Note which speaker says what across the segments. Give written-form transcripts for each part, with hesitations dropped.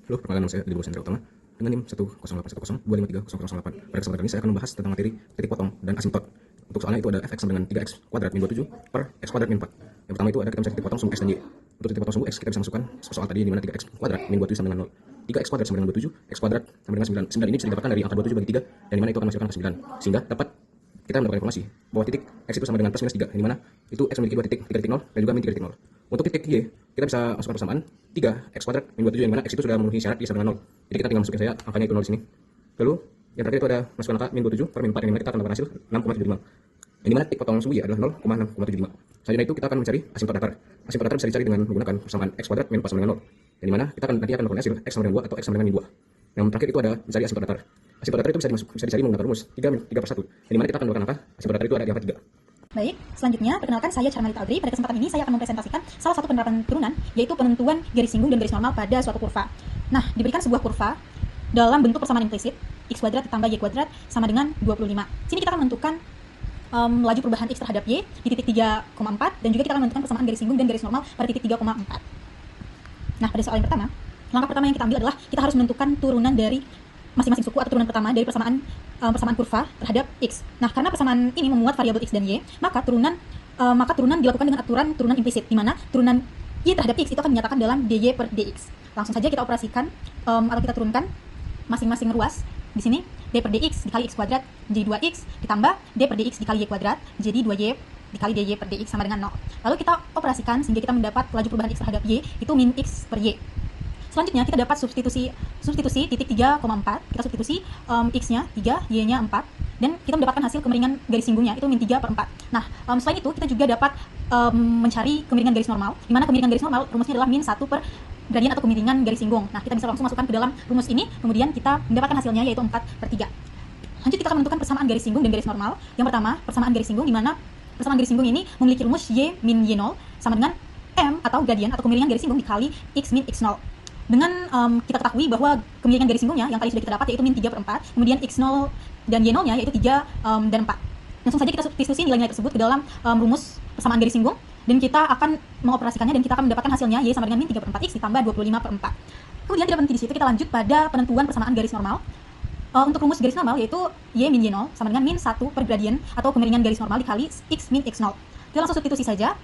Speaker 1: Halo, perkenalkan nama saya Adi Hendra Utama dengan NIM 10810253008. Pada kesempatan ini saya akan membahas tentang materi titik potong dan asimtot. Untuk soalnya itu ada fx sama dengan 3x kuadrat min 27 per x kuadrat min 4. Yang pertama itu ada kita mencari titik potong sumbu x dan y. Untuk titik potong sumbu x kita bisa masukkan soal tadi di mana 3x kuadrat min 27 sama dengan 0. 3x kuadrat sama dengan 27, x kuadrat sama dengan 9. 9 ini bisa didapatkan dari angka 27 bagi 3 dan di mana itu akan menghasilkan angka 9. Sehingga dapat kita mendapatkan informasi bahwa titik x itu sama dengan plus minus 3, di mana itu x memiliki 2 titik, 3.0 dan juga min 3.0. Untuk titik y, kita bisa masukkan persamaan 3x kuadrat min 27 yang mana x itu sudah memenuhi syarat y sama dengan 0. Jadi kita tinggal masukin saja angkanya itu 0 di sini. Lalu yang terakhir itu ada masukkan angka min 27 per min 4 yang mana kita akan mendapatkan hasil 6,75. Yang dimana titik potong sumbu y adalah 0,6,75. Selanjutnya itu kita akan mencari asimtot datar. Asimtot datar bisa dicari dengan menggunakan persamaan x kuadrat min 4 sama dengan 0. Yang dimana kita nanti akan mendapatkan hasil x sama dengan 2 atau x sama dengan min 2. Yang terakhir itu ada mencari asimtot datar. Asimtot datar itu bisa dicari menggunakan rumus 3 per 1. Yang dimana kita akan mendapatkan angka asimtot datar itu ada di angka 3.
Speaker 2: Baik, selanjutnya perkenalkan saya Charmalita Audrey. Pada kesempatan ini saya akan mempresentasikan salah satu penerapan turunan, yaitu penentuan garis singgung dan garis normal pada suatu kurva. Nah, diberikan sebuah kurva dalam bentuk persamaan implisit, x kuadrat ditambah y kuadrat sama dengan 25. Sini kita akan menentukan laju perubahan x terhadap y di titik 3,4 dan juga kita akan menentukan persamaan garis singgung dan garis normal pada titik 3,4. Nah, pada soal yang pertama, langkah pertama yang kita ambil adalah kita harus menentukan turunan dari masing-masing suku atau turunan pertama dari persamaan kurva terhadap x. Nah, karena persamaan ini memuat variabel x dan y, maka turunan dilakukan dengan aturan turunan implisit, di mana turunan y terhadap x itu akan dinyatakan dalam dy per dx. Langsung saja kita operasikan atau kita turunkan masing-masing ruas. Di sini d per dx dikali x kuadrat jadi 2x ditambah d per dx dikali y kuadrat jadi 2y dikali dy per dx sama dengan 0. Lalu kita operasikan sehingga kita mendapat laju perubahan x terhadap y itu min x per y. Selanjutnya kita dapat substitusi titik 3,4, kita substitusi x-nya 3, y-nya 4, dan kita mendapatkan hasil kemiringan garis singgungnya itu min 3 per 4. Nah, selain itu kita juga dapat mencari kemiringan garis normal, di mana kemiringan garis normal rumusnya adalah min 1 per gradian atau kemiringan garis singgung. Nah, kita bisa langsung masukkan ke dalam rumus ini, kemudian kita mendapatkan hasilnya yaitu 4 per 3. Lanjut kita akan menentukan persamaan garis singgung dan garis normal. Yang pertama, persamaan garis singgung, di mana persamaan garis singgung ini memiliki rumus y min y0 sama dengan m atau gradian atau kemiringan garis singgung dikali x min x0. Dengan kita ketahui bahwa kemiringan garis singgungnya yang tadi sudah kita dapat yaitu min 3 per 4, kemudian x0 dan y0-nya yaitu 3 dan 4. Langsung saja kita substitusi nilai-nilai tersebut ke dalam rumus persamaan garis singgung, dan kita akan mengoperasikannya dan kita akan mendapatkan hasilnya y sama dengan min 3 per 4x ditambah 25 per 4. Kemudian tidak berhenti di situ, kita lanjut pada penentuan persamaan garis normal. Untuk rumus garis normal yaitu y min y0 sama dengan min 1 per gradian atau kemiringan garis normal dikali x min x0. Kita langsung substitusi saja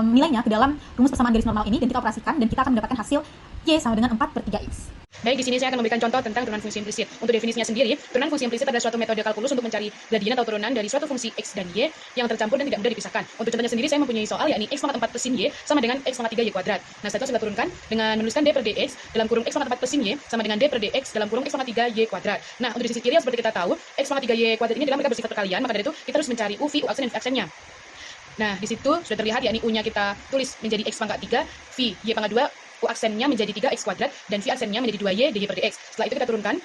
Speaker 2: nilainya ke dalam rumus persamaan garis normal ini dan kita operasikan dan kita akan mendapatkan hasil y sama dengan 4 per 3x.
Speaker 3: Baik, di sini saya akan memberikan contoh tentang turunan fungsi implisit. Untuk definisinya sendiri, turunan fungsi implisit adalah suatu metode kalkulus untuk mencari gradien atau turunan dari suatu fungsi x dan y yang tercampur dan tidak mudah dipisahkan. Untuk contohnya sendiri, saya mempunyai soal yakni x pangkat 4 plus sin y sama dengan x pangkat 3 y kuadrat. Nah, setelah itu saya turunkan dengan menuliskan d per dx dalam kurung x pangkat 4 plus sin y sama dengan d per dx dalam kurung x pangkat 3 y kuadrat. Nah, untuk di sisi kiri seperti kita tahu, x pangkat 3 y kuadrat ini adalah mereka bersifat perkalian, maka dari itu kita harus mencari u, v, u aksen dan v aksennya. Nah, di situ sudah terlihat yakni u-nya kita tulis menjadi x pangkat 3, v y pangkat 2, u aksennya menjadi 3x kuadrat dan v aksennya menjadi 2y dy per dx. Setelah itu kita turunkan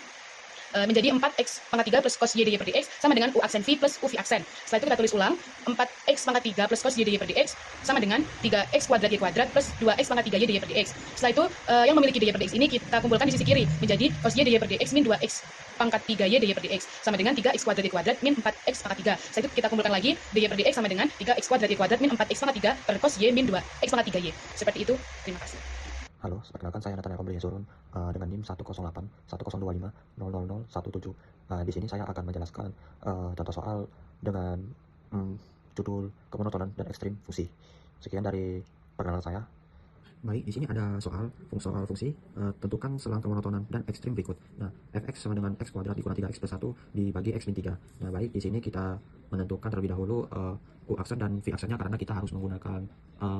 Speaker 3: menjadi 4x pangkat 3 plus cos y dy per dx sama dengan u aksen v plus u v aksen. Setelah itu kita tulis ulang 4x pangkat 3 plus cos y dy per dx sama dengan 3x kuadrat y kuadrat plus 2x pangkat 3y dy per dx. Setelah itu yang memiliki dy per dx ini kita kumpulkan di sisi kiri menjadi cos y dy per dx min 2x pangkat 3y dy per dx sama dengan 3x kuadrat y kuadrat min 4x pangkat 3. Setelah itu kita kumpulkan lagi dy per dx sama dengan 3x kuadrat y kuadrat min 4x pangkat 3 per cos y min 2x pangkat 3y. Seperti itu. Terima kasih.
Speaker 4: Halo, perkenalkan saya Nathaniel Kombelia Surun dengan NIM 1081025000017. Di sini saya akan menjelaskan contoh soal dengan judul kemonotonan dan ekstrim fungsi. Sekian dari perkenalan saya.
Speaker 5: Baik, di sini ada soal fungsi, tentukan selang kemonotonan dan ekstrim berikut. Nah, fx sama dengan x kuadrat dikurang 3x plus 1 dibagi x min 3. Nah, baik, di sini kita menentukan terlebih dahulu u aksen dan v aksennya karena kita harus menggunakan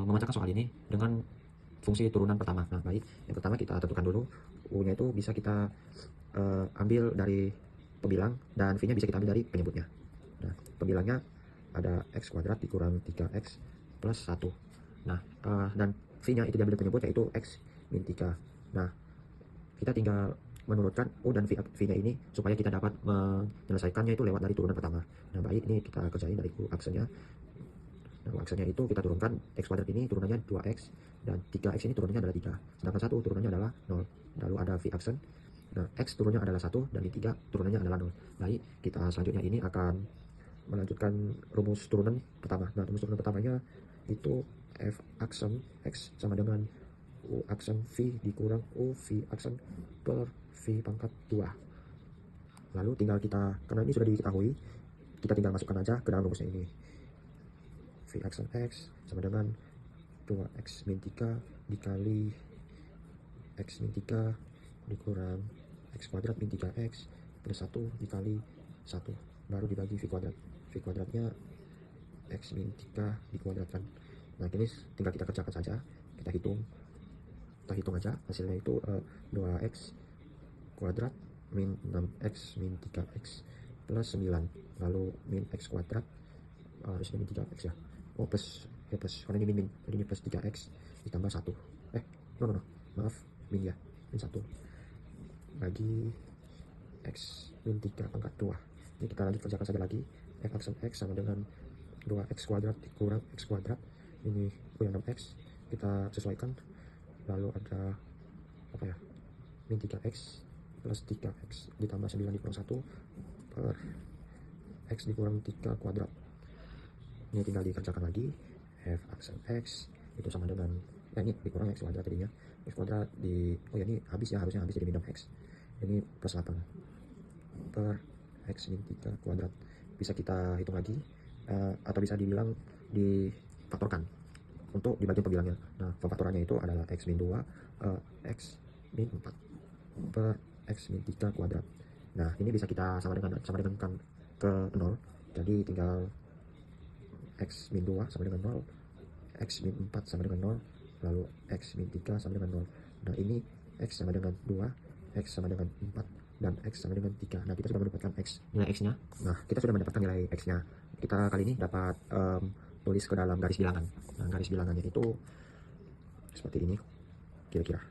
Speaker 5: memecahkan soal ini dengan fungsi turunan pertama. Nah, baik, yang pertama kita tentukan dulu u-nya itu bisa kita ambil dari pembilang dan v-nya bisa kita ambil dari penyebutnya. Nah, pembilangnya ada x kuadrat dikurang 3x plus 1. Nah, dan v-nya itu diambil dari penyebut yaitu x min 3. Nah, kita tinggal menurutkan u dan v-nya ini supaya kita dapat menyelesaikannya itu lewat dari turunan pertama. Nah, baik, ini kita kerjain dari u aksennya. Nah, aksennya itu kita turunkan x kuadrat ini turunannya 2x dan 3x ini turunannya adalah 3. Sedangkan 1 turunannya adalah 0. Lalu ada v aksen. Nah, x turunnya adalah 1 dan 3 turunannya adalah 0. Baik, kita selanjutnya ini akan melanjutkan rumus turunan pertama. Nah, rumus turunan pertamanya itu f aksen x sama dengan U aksen V dikurang U V aksen per V pangkat 2. Lalu tinggal kita, karena ini sudah diketahui, kita tinggal masukkan aja ke dalam rumusnya ini. V aksen X sama dengan 2X min 3 dikali X min 3 dikurang X kuadrat min 3X plus 1 dikali 1 baru dibagi V kuadrat. V kuadratnya X min 3 dikuadratkan. Nah ini tinggal kita kerjakan saja, kita hitung aja hasilnya itu 2X kuadrat min 6X min 3X plus 9 lalu min X kuadrat harusnya min 3X ya, oh plus karena ini min, jadi ini plus 3X ditambah 1 no maaf min ya, min 1 bagi X min 3 pangkat 2. Ini kita lanjut kerjakan saja lagi. F aksen X sama dengan 2X kuadrat dikurang X kuadrat, ini punya 6X kita sesuaikan, lalu ada apa ya, min 3X plus 3X ditambah 9 dikurang 1 per X dikurang 3 kuadrat. Ini tinggal dikerjakan lagi. F aksen X itu sama dengan, ya ini dikurang X kuadrat tadinya, X kuadrat di, oh ya ini habis ya, harusnya habis jadi min 6X, ini plus 8 per X min 3 kuadrat. Bisa kita hitung lagi, atau bisa dibilang difaktorkan untuk di bagian pembilangnya. Nah pemfaktorannya itu adalah X min 2 X min 4 per X min 3 kuadrat. Nah ini bisa kita sama dengankan ke 0, jadi tinggal X min 2 sama dengan 0, X min 4 sama dengan 0, lalu X min 3 sama dengan 0. Nah ini X sama dengan 2, X sama dengan 4, dan X sama dengan 3. Nah kita sudah mendapatkan X, nilai X nya. Nah kita sudah mendapatkan nilai X nya. Kita kali ini dapat tulis ke dalam garis bilangan. Nah garis bilangannya itu seperti ini kira-kira.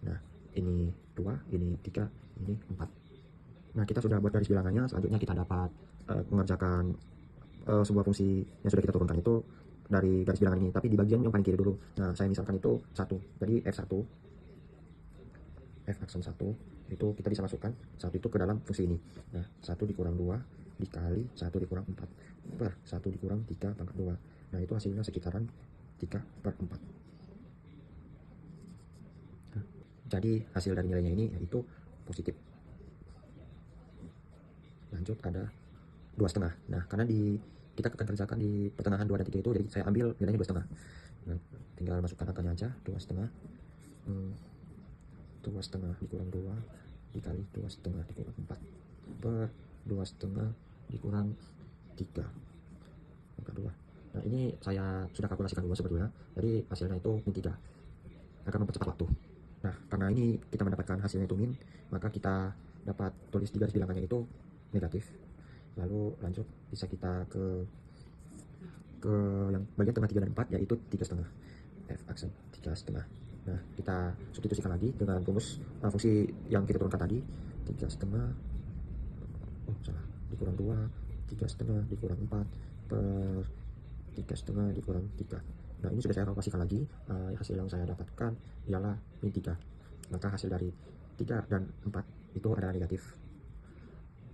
Speaker 5: Nah ini 2, ini 3, ini 4. Nah kita sudah buat garis bilangannya. Selanjutnya kita dapat mengerjakan sebuah fungsi yang sudah kita turunkan itu dari garis bilangan ini, tapi di bagian yang paling kiri dulu. Nah saya misalkan itu 1, jadi F1 F aksen 1 itu kita bisa masukkan 1 itu ke dalam fungsi ini. Nah 1 dikurang 2 dikali 1 dikurang 4 per 1 dikurang 3 pangkat 2. Nah itu hasilnya sekitaran 3 per 4. Nah, jadi hasil dari nilainya ini yaitu positif. Lanjut ada 2,5. Nah karena kita akan kerjakan di pertengahan 2 dan 3 itu, jadi saya ambil nilainya 2,5. Nah tinggal masukkan angkanya aja, 2,5 dikurang 2 dikali 2,5 dikurang 4 per 2,5 dikurang 3 angka 2. Nah ini saya sudah kalkulasikan dulu sebetulnya, jadi hasilnya itu min 3, akan mempercepat waktu. Nah karena ini kita mendapatkan hasilnya itu min, maka kita dapat tulis di garis bilangannya itu negatif. Lalu lanjut bisa kita ke yang bagian tengah 3 dan 4, yaitu 3,5. F aksen 3,5. Nah kita substitusikan lagi dengan rumus fungsi yang kita turunkan tadi, 3,5 dikurang 2, 3,5 dikurang 4 per 3,5 dikurang 3. Nah ini sudah saya kalkulasikan lagi, hasil yang saya dapatkan ialah min 3, maka hasil dari 3 dan 4 itu adalah negatif.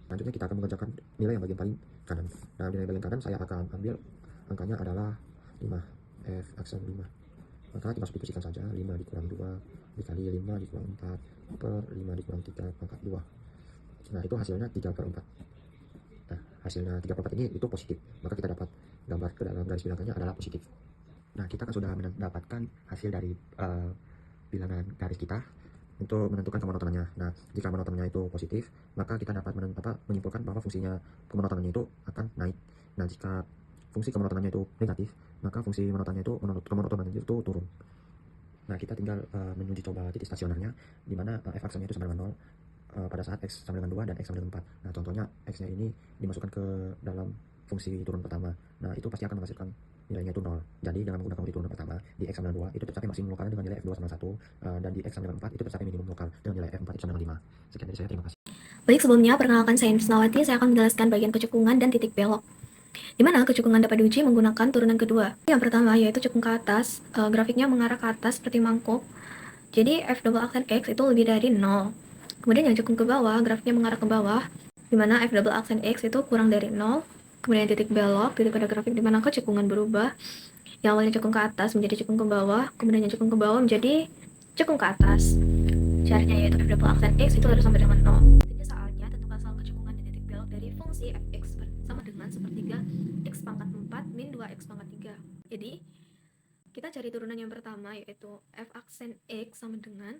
Speaker 5: Lanjutnya kita akan mengerjakan nilai yang bagian paling kanan. Nah nilai bagian kanan saya akan ambil angkanya adalah 5, F aksen 5, maka kita substitusikan saja, 5 dikurang 2 dikali 5 dikurang 4 per 5 dikurang 3 pangkat 2. Nah itu hasilnya 3 per 4. Nah hasilnya 3 per 4 ini itu positif, maka kita dapat gambar ke dalam garis bilangannya adalah positif. Nah kita kan sudah mendapatkan hasil dari bilangan garis kita untuk menentukan kemonotonannya. Nah jika monotonnya itu positif, maka kita dapat menyimpulkan bahwa fungsinya kemonotonannya itu akan naik. Nah jika fungsi kemonotonannya itu negatif, maka fungsi kemonotonannya itu turun. Nah kita tinggal menuju coba titik stasionernya, di mana F aksennya itu sama dengan 0 pada saat X sama dengan 2 dan X sama dengan 4. Nah contohnya X nya ini dimasukkan ke dalam fungsi turun pertama. Nah itu pasti akan menghasilkan nilainya itu 0. Jadi dengan menggunakan fungsi turun pertama, di X sama dengan 2 itu tercapai maksimum lokalnya dengan nilai F2 sama 1, dan di X sama dengan 4 itu tercapai minimum lokal dengan nilai F4 itu sama dengan 5. Sekian dari saya, terima kasih.
Speaker 6: Baik, sebelumnya perkenalkan saya Indrisnawati, saya akan menjelaskan bagian kecekungan dan titik belok. Di mana kecekungan dapat diuji menggunakan turunan kedua. Yang pertama yaitu cekung ke atas, grafiknya mengarah ke atas seperti mangkuk. Jadi F double aksen X itu lebih dari 0. Kemudian yang cekung ke bawah, grafiknya mengarah ke bawah, di mana F double aksen X itu kurang dari 0. Kemudian titik belok, titik pada grafik di mana kecekungan berubah, Yang awalnya cekung ke atas menjadi cekung ke bawah, kemudian yang cekung ke bawah menjadi cekung ke atas. Caranya yaitu f double aksen x itu harus sama dengan 0. Jadi soalnya tentukan selalu kecekungan dan titik belok dari fungsi fx sama dengan sepertiga x pangkat 4 min 2x pangkat 3. Jadi kita cari turunan yang pertama yaitu f aksen x sama dengan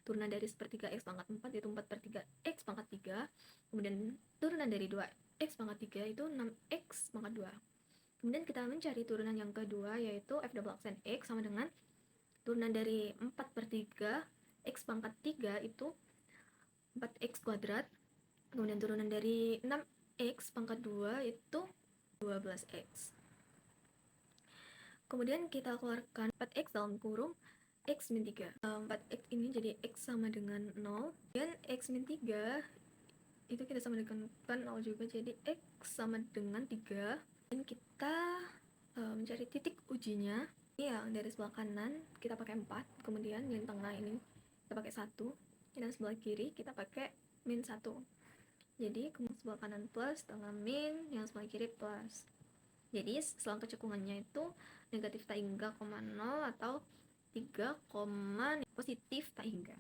Speaker 6: turunan dari sepertiga x pangkat 4 yaitu 4 per 3 x pangkat 3. Kemudian turunan dari 2x pangkat 3 itu 6x pangkat 2. Kemudian kita mencari turunan yang kedua yaitu f double aksen x sama dengan turunan dari 4 per 3 x pangkat 3 itu 4x kuadrat. Kemudian turunan dari 6x pangkat 2 itu 12x. Kemudian kita keluarkan 4x dalam kurung x min 3. 4x ini jadi x sama dengan 0. Dan x min 3 itu kita sama dengan 0 juga, jadi x sama dengan 3. Dan kita mencari titik ujinya. Ini yang dari sebelah kanan kita pakai 4. Kemudian yang tengah ini kita pakai 1. Dan sebelah kiri kita pakai min 1. Jadi sebelah kanan plus, tengah min, yang sebelah kiri plus. Jadi selang kecekungannya itu negatif tak hingga, 0 atau 3, positif tak hingga.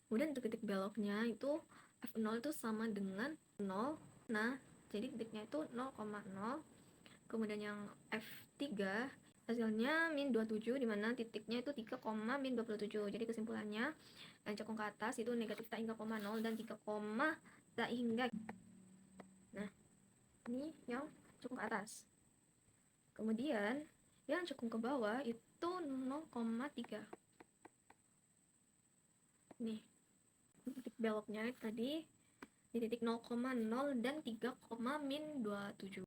Speaker 6: Kemudian untuk titik beloknya itu f0 itu sama dengan 0. Nah, jadi titiknya itu 0,0. Kemudian yang f3 hasilnya min 27, dimana titiknya itu 3, min 27. Jadi kesimpulannya yang cekung ke atas itu negatif tak hingga, 0 dan 3, tak hingga. Nah, ini yang cekung ke atas. Kemudian yang cekung ke bawah itu 0,3. Nih, titik beloknya tadi di titik 0,0 dan 3, min 27.